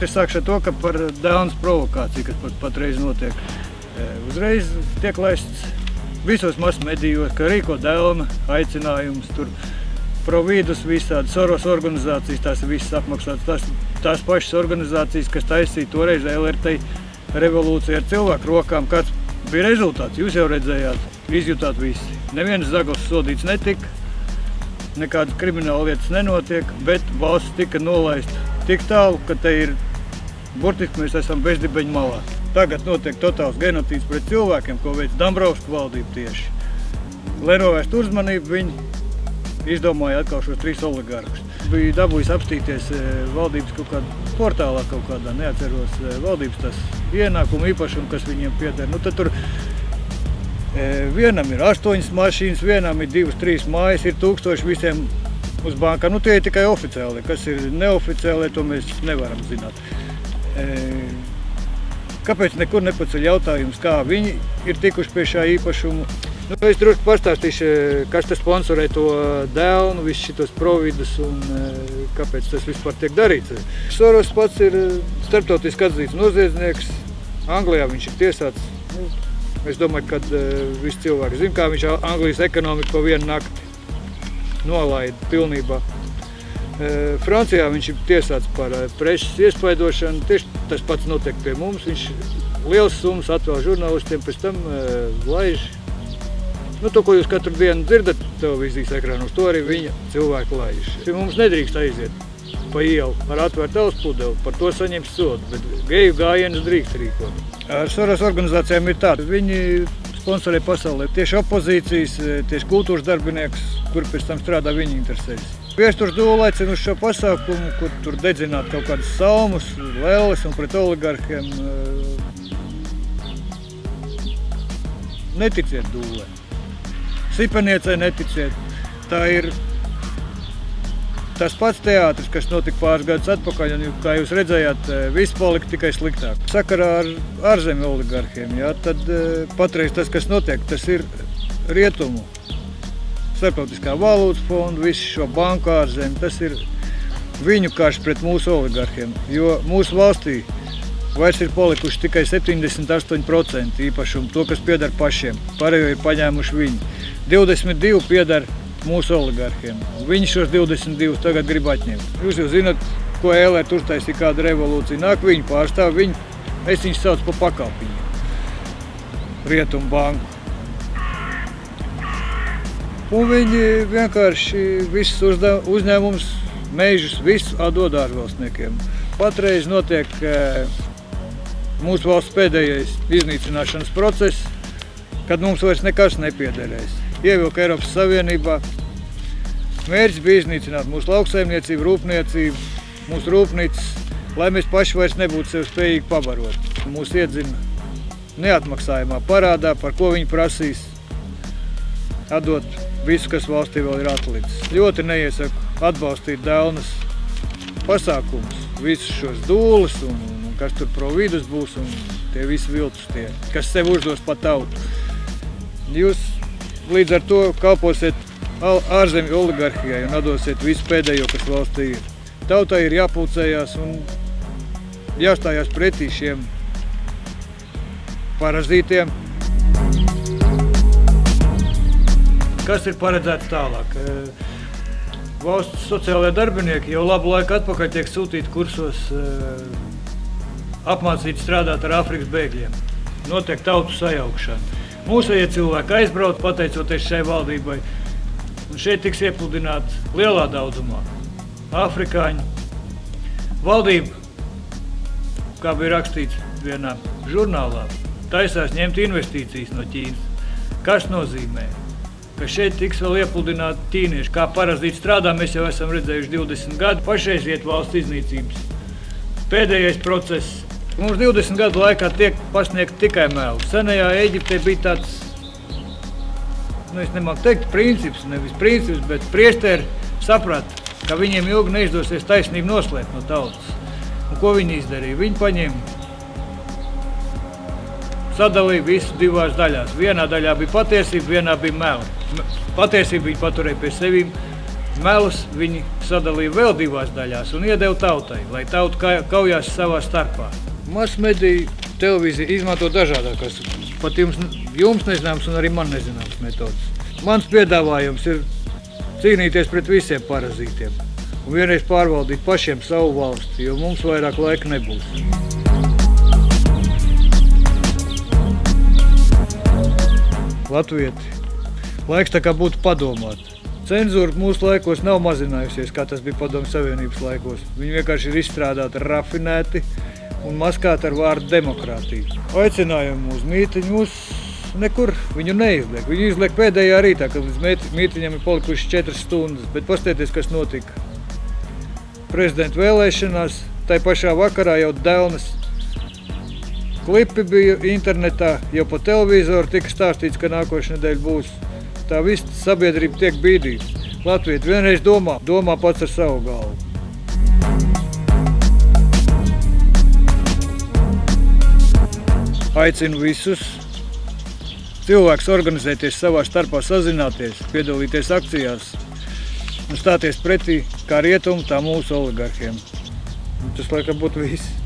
Es sākšu ar to, ka par Delnas provokāciju, kas patreiz notiek, uzreiz tiek laists visos masmedijos, ka rīko Delna aicinājums, tur Providus visādi, Soros organizācijas, tās ir visas apmaksātas, tās pašas organizācijas, kas taisīja toreiz LRT revolūciju ar cilvēku rokām. Kāds bija rezultāts? Jūs jau redzējāt, izjutāt visi. Neviens zagls sodīts netika, nekādas krimināla lietas nenotiek, bet valsts tika nolaista tik tālu, ka te ir, burtiski mēs esam bezdibeņu malā. Tagad notiek totāls genocīds pret cilvēkiem, ko veic Dombrovska valdība tieši. Lai novērstu uzmanību, viņi izdomāja atkal šos 3 oligarkus. Bija dabūjis apstīties valdības kaut kādā portālā, kaut kādā, neatceros valdības tas ienākumu īpašumu, kas viņiem pieder. Nu, tad tur vienam ir 8 mašīnas, vienam ir 2-3 mājas, ir 1000 visiem uz bankām. Nu, tie ir tikai oficiāli, kas ir neoficiāli, to mēs nevaram zināt. Kāpēc nekur nepaceļ jautājums, kā viņi ir tikuši pie šā īpašumu? Nu, es drusku pastāstīšu, kas tas sponsorē to Delnu, visus šitos Providus un kāpēc tas vispār tiek darīts. Soros pats ir starptautiski atzīts noziedznieks, Anglijā viņš ir tiesāts. Nu, es domāju, ka visi cilvēki zina, kā viņš Anglijas ekonomiku pa vienu nakti nolaida pilnībā. Francijā viņš ir tiesāts par preses iespaidošanu, tieši tas pats notiek pie mums. Viņš liels summas atvēl žurnālistiem, pēc tam laiž. Nu, to, ko jūs katru dienu dzirdat televīzijas ekrānos, to arī viņa cilvēku laiž. Mums nedrīkst aiziet pa ielu ar atvērtu auspudeli, par to saņems sodu, bet geju gājienus drīkst rīkot. Ar Soros organizācijām ir tā, viņi sponsorē pasaulē tieši opozīcijas, tieši kultūras darbiniekus, kur pēc tam strādā viņa interesēs. Viesturs Dūle aicina uz šo pasākumu, kur tur dedzināt kaut kādus salmus, lelles un pret oligarkiem. Neticiet Dūlē. Sipeniecei neticiet. Tā ir tas pats teātris, kas notika pāris gadus atpakaļ, un, kā jūs redzējāt, viss palika tikai sliktāk. Sakarā ar ārzemju oligarkiem, jā, tad patreiz tas, kas notiek, tas ir rietumu. Starptautiskā valūtas fonda, visu šo banku ārzemi, tas ir viņu karš pret mūsu oligarkiem, jo mūsu valstī vairs ir palikuši tikai 78% īpašumu, to, kas pieder pašiem, pārējo ir paņēmuši viņi. 22 pieder mūsu oligarkiem. Viņi šos 22 tagad grib atņemt. Jūs jau zināt, ko LR uztaisīja kāda revolūcija. Nāk viņu pārstāv, es viņus sauc pa pakalpiņiem. Rietumu banku. Un viņi vienkārši visus uzņēmumus, mežus, visus atdod ārvalstniekiem. Patreiz notiek mūsu valsts pēdējais iznīcināšanas process, kad mums vairs nekas nepiederēs. Ievilka Eiropas Savienībā. Mērķis bija iznīcināt mūsu lauksaimniecību, rūpniecību, mūsu rūpnīcas, lai mēs paši vairs nebūtu sev spējīgi pabarot. Mūs iedzina neatmaksājumā parādā, par ko viņi prasīs atdot visu, kas valstī vēl ir atlicis. Ļoti neiesaku atbalstīt Delnas pasākumus, visus šos Dūles un kas tur Providus būs un tie visi viltus tie, kas sev uzdos pa tautu. Jūs līdz ar to kalposiet ārzemju oligarhijai un atdosiet visu pēdējo, kas valstī ir. Tautai ir jāpulcējās un jāstājās pretī šiem parazītiem. Kas ir paredzēts tālāk? Valsts sociālajie darbinieki jau labu laiku atpakaļ tiek sūtīti kursos apmācīt strādāt ar Āfrikas bēgļiem. Notiek tautu sajaukšana. Mūsējie cilvēki aizbrauc pateicoties šai valdībai, un šeit tiks iepludināti lielā daudzumā afrikāņi. Valdība, kā bija rakstīts vienā žurnālā, taisās ņemt investīcijas no Ķīnas. Kas nozīmē? Ka šeit tiks vēl iepludināti ķīnieši. Kā parazīti strādā, mēs jau esam redzējuši 20 gadu. Pašreiz iet valsts iznīcības pēdējais process. Mums 20 gadu laikā tiek pasniegt tikai meli. Senajā Eģiptē bija tāds, es nemāku teikt princips, nevis princips, bet priesteri saprata, ka viņiem ilgi neizdosies taisnību noslēpt no tautas. Un ko viņi izdarīja? Viņi paņēma, sadalīja visu divās daļās. Vienā daļā bija patiesība, vienā bija meli. Patiesību viņi paturēja pie sevīm, melus viņi sadalīja vēl divās daļās un iedeva tautai, lai tauta kaujās savā starpā. Masmediju televīzija izmanto dažādākās, pat jums nezināms un arī man nezināms metodas. Mans piedāvājums ir cīnīties pret visiem parazītiem un vienreiz pārvaldīt pašiem savu valsti, jo mums vairāk laika nebūs. Latvieti, laiks tā kā būtu padomāt. Cenzūra mūsu laikos nav mazinājusies, kā tas bija Padomju Savienības laikos. Viņi vienkārši ir izstrādāti rafinēti un maskāti ar vārdu demokrātija. Aicinājumu uz mītiņu nekur viņu neizliek. Viņu izliek pēdējā rītā, kad līdz mītiņam ir palikuši 4 stundas, bet paskatieties, kas notika. Prezidenta vēlēšanās, tai pašā vakarā jau Delnas klipi bija internetā, jau pa televizoru tika stāstīts, ka nākošais nedēļa būs. Tā visa sabiedrība tiek bīdīta. Latvieti vienreiz domā pats ar savu galvu. Aicinu visus cilvēkus organizēties savā starpā, sazināties, piedalīties akcijās un stāties pretī kā rietumu, tā mūsu oligarhiem. Tas laikam būtu viss.